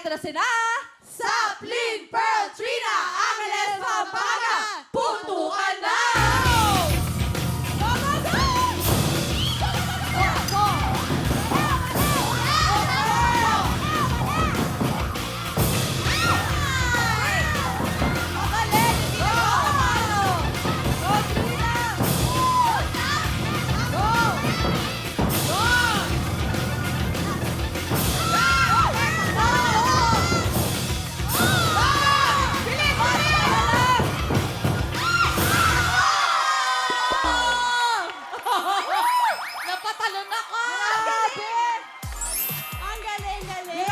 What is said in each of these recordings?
Ito na sila! Saplin, Pearl, Trina, Angeles, Pampanga! Putukan na! Go, go, go! Go, go! Magaling! Hindi na ako! Go, Trina! Go! Go! Napatalon ako! Grabe! Ang galing-galing!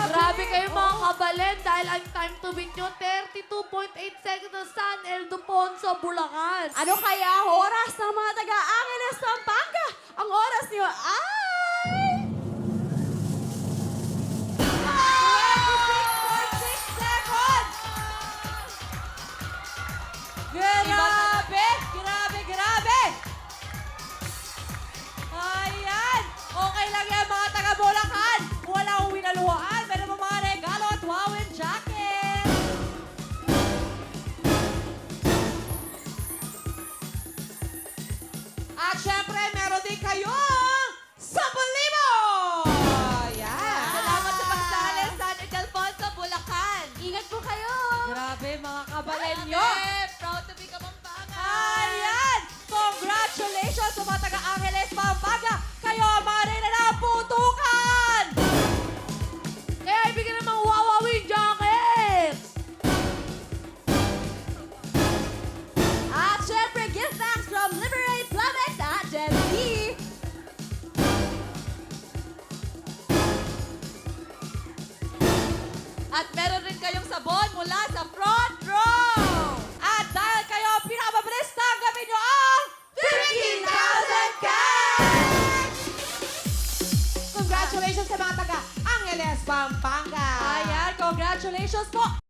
Grabe kayo mga kabalen dahil ang time to beat nyo, 32.8 seconds ng San Ildefonso, Bulacan. Ano kaya oras ng mga taga-Angeles, Pampanga? Ang oras niyo ay... 26.6 seconds! Grabe! Grabe, grabe! Ayan! Okay lang yan mga taga-Bulacan! Wala akong winaluhaan. Meron mo mga regalo at wawin jacket! At syempre, meron din kayong 10,000! Yan! Salamat sa pagsali, San Ildefonso, Bulacan. Ingat po kayo! Grabe, mga kabalen Ay, nyo! proud to be Kapampangan. Ayan! Congratulations sa mga taga-Angeles, Pampanga! Kayo ang mga rin na putukan! Kaya ibigyan ng mga wawawing jacket. At syempre, give thanks from Liberate Planet at Gen Z! At meron rin kayong sabon mula sa front row. At dahil kayo ang pinakamabilis, tanggapin nyo ang 15,000 cash! Congratulations sa mga taga-Angeles, Pampanga! Ayan, congratulations po!